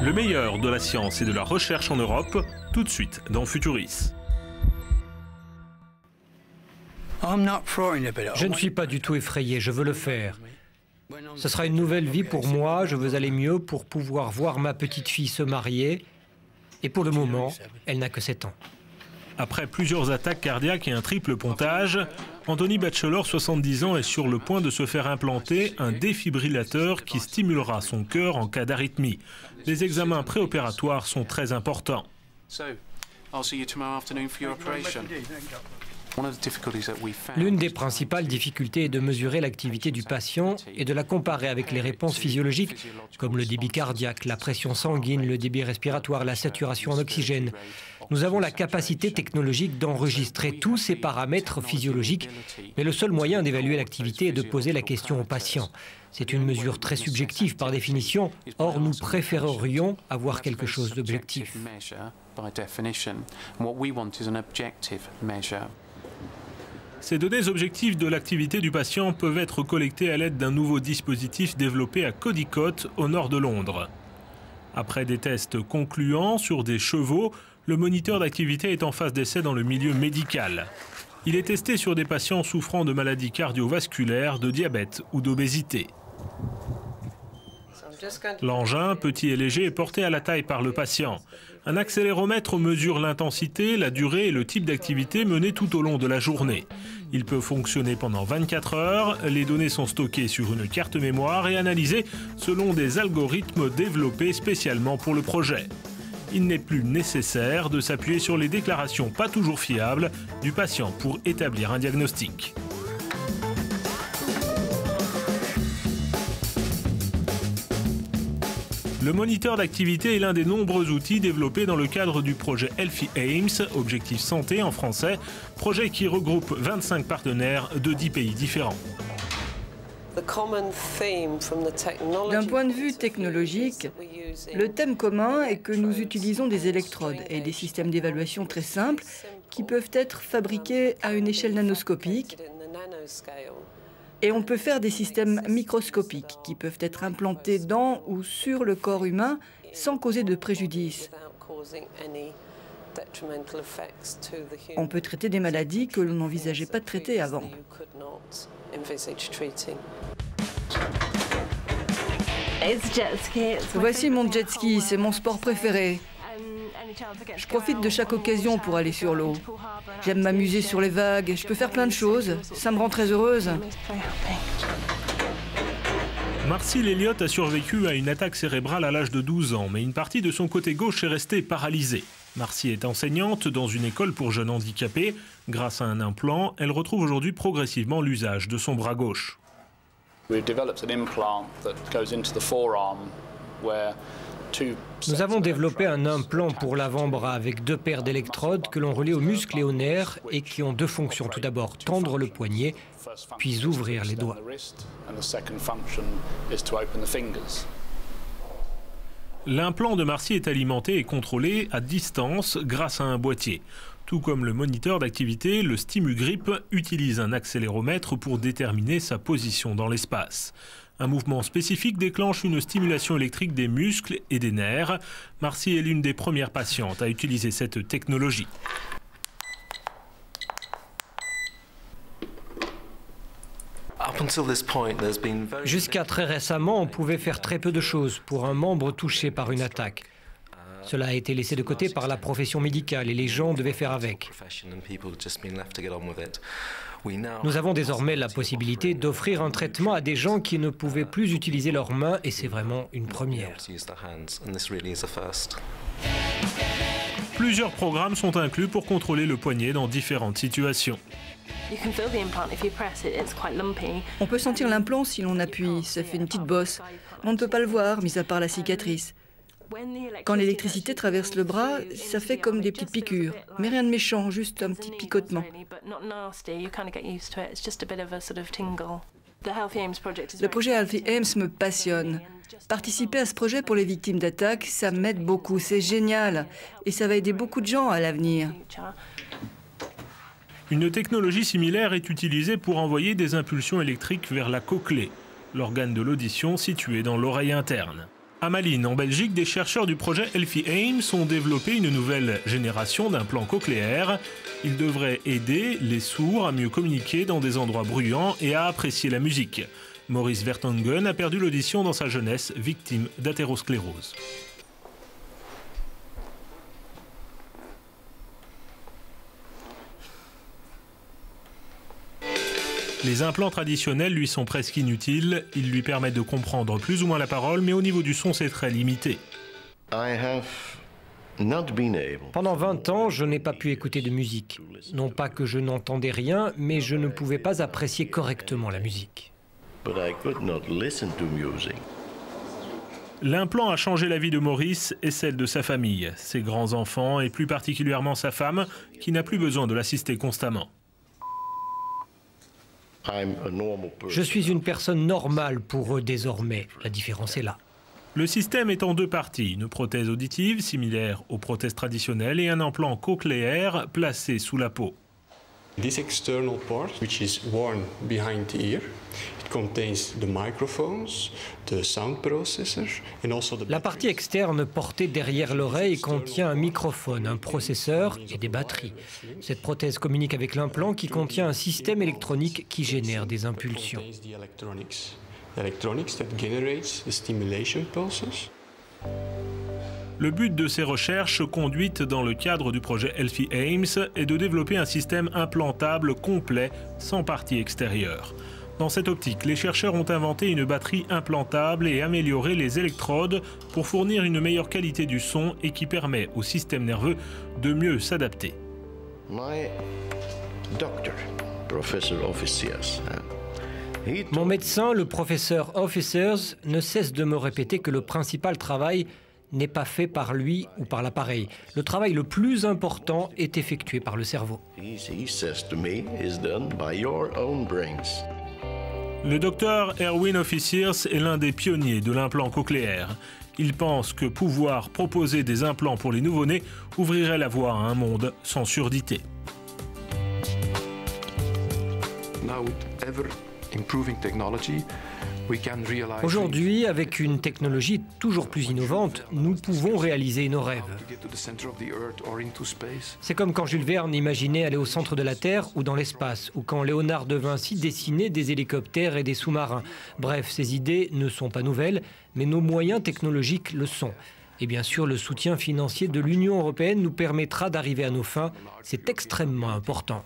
Le meilleur de la science et de la recherche en Europe, tout de suite dans Futuris. Je ne suis pas du tout effrayé, je veux le faire. Ce sera une nouvelle vie pour moi, je veux aller mieux pour pouvoir voir ma petite fille se marier. Et pour le moment, elle n'a que 7 ans. Après plusieurs attaques cardiaques et un triple pontage, Anthony Batchelor, 70 ans, est sur le point de se faire implanter un défibrillateur qui stimulera son cœur en cas d'arythmie. Les examens préopératoires sont très importants. L'une des principales difficultés est de mesurer l'activité du patient et de la comparer avec les réponses physiologiques, comme le débit cardiaque, la pression sanguine, le débit respiratoire, la saturation en oxygène. Nous avons la capacité technologique d'enregistrer tous ces paramètres physiologiques, mais le seul moyen d'évaluer l'activité est de poser la question au patient. C'est une mesure très subjective par définition, or nous préférerions avoir quelque chose d'objectif. Ces données objectives de l'activité du patient peuvent être collectées à l'aide d'un nouveau dispositif développé à Codicote, au nord de Londres. Après des tests concluants sur des chevaux, le moniteur d'activité est en phase d'essai dans le milieu médical. Il est testé sur des patients souffrant de maladies cardiovasculaires, de diabète ou d'obésité. L'engin, petit et léger, est porté à la taille par le patient. Un accéléromètre mesure l'intensité, la durée et le type d'activité menée tout au long de la journée. Il peut fonctionner pendant 24 heures. Les données sont stockées sur une carte mémoire et analysées selon des algorithmes développés spécialement pour le projet. Il n'est plus nécessaire de s'appuyer sur les déclarations pas toujours fiables du patient pour établir un diagnostic. Le moniteur d'activité est l'un des nombreux outils développés dans le cadre du projet Healthy Aims, Objectif Santé en français, projet qui regroupe 25 partenaires de 10 pays différents. D'un point de vue technologique, le thème commun est que nous utilisons des électrodes et des systèmes d'évaluation très simples qui peuvent être fabriqués à une échelle nanoscopique. Et on peut faire des systèmes microscopiques qui peuvent être implantés dans ou sur le corps humain sans causer de préjudice. On peut traiter des maladies que l'on n'envisageait pas de traiter avant. Voici mon jet ski, c'est mon sport préféré. Je profite de chaque occasion pour aller sur l'eau. J'aime m'amuser sur les vagues, je peux faire plein de choses. Ça me rend très heureuse. Marcille Elliott a survécu à une attaque cérébrale à l'âge de 12 ans, mais une partie de son côté gauche est restée paralysée. Marcie est enseignante dans une école pour jeunes handicapés. Grâce à un implant, elle retrouve aujourd'hui progressivement l'usage de son bras gauche. Nous avons développé un implant pour l'avant-bras avec 2 paires d'électrodes que l'on relie aux muscles et aux nerfs et qui ont 2 fonctions. Tout d'abord, tendre le poignet, puis ouvrir les doigts. L'implant de Marcie est alimenté et contrôlé à distance grâce à un boîtier. Tout comme le moniteur d'activité, le StimuGrip utilise un accéléromètre pour déterminer sa position dans l'espace. Un mouvement spécifique déclenche une stimulation électrique des muscles et des nerfs. Marcie est l'une des premières patientes à utiliser cette technologie. Jusqu'à très récemment, on pouvait faire très peu de choses pour un membre touché par une attaque. Cela a été laissé de côté par la profession médicale et les gens devaient faire avec. Nous avons désormais la possibilité d'offrir un traitement à des gens qui ne pouvaient plus utiliser leurs mains et c'est vraiment une première. Plusieurs programmes sont inclus pour contrôler le poignet dans différentes situations. On peut sentir l'implant si l'on appuie, ça fait une petite bosse. On ne peut pas le voir, mis à part la cicatrice. Quand l'électricité traverse le bras, ça fait comme des petites piqûres. Mais rien de méchant, juste un petit picotement. Le projet Healthy Aims me passionne. Participer à ce projet pour les victimes d'attaques, ça m'aide beaucoup, c'est génial. Et ça va aider beaucoup de gens à l'avenir. Une technologie similaire est utilisée pour envoyer des impulsions électriques vers la cochlée, l'organe de l'audition situé dans l'oreille interne. À Malines, en Belgique, des chercheurs du projet Healthy Ames ont développé une nouvelle génération d'implants cochléaires. Ils devraient aider les sourds à mieux communiquer dans des endroits bruyants et à apprécier la musique. Maurice Vertonghen a perdu l'audition dans sa jeunesse, victime d'athérosclérose. Les implants traditionnels lui sont presque inutiles. Ils lui permettent de comprendre plus ou moins la parole, mais au niveau du son, c'est très limité. Pendant 20 ans, je n'ai pas pu écouter de musique. Non pas que je n'entendais rien, mais je ne pouvais pas apprécier correctement la musique. L'implant a changé la vie de Maurice et celle de sa famille, ses grands-enfants et plus particulièrement sa femme, qui n'a plus besoin de l'assister constamment. Je suis une personne normale pour eux désormais. La différence est là. Le système est en deux parties, une prothèse auditive similaire aux prothèses traditionnelles et un implant cochléaire placé sous la peau. This external part, which is worn behind the ear, it contains the microphones, the sound processor, and also the... La partie externe portée derrière l'oreille contient un microphone, un processeur et des batteries. Cette prothèse communique avec l'implant qui contient un système électronique qui génère des impulsions. Le but de ces recherches, conduites dans le cadre du projet Healthy Ames, est de développer un système implantable complet, sans partie extérieure. Dans cette optique, les chercheurs ont inventé une batterie implantable et amélioré les électrodes pour fournir une meilleure qualité du son et qui permet au système nerveux de mieux s'adapter. Mon médecin, le professeur Officers, ne cesse de me répéter que le principal travail n'est pas fait par lui ou par l'appareil. Le travail le plus important est effectué par le cerveau. Le docteur Erwin Officiers est l'un des pionniers de l'implant cochléaire. Il pense que pouvoir proposer des implants pour les nouveau-nés ouvrirait la voie à un monde sans surdité. Aujourd'hui, avec une technologie toujours plus innovante, nous pouvons réaliser nos rêves. C'est comme quand Jules Verne imaginait aller au centre de la Terre ou dans l'espace, ou quand Léonard de Vinci dessinait des hélicoptères et des sous-marins. Bref, ces idées ne sont pas nouvelles, mais nos moyens technologiques le sont. Et bien sûr, le soutien financier de l'Union européenne nous permettra d'arriver à nos fins. C'est extrêmement important.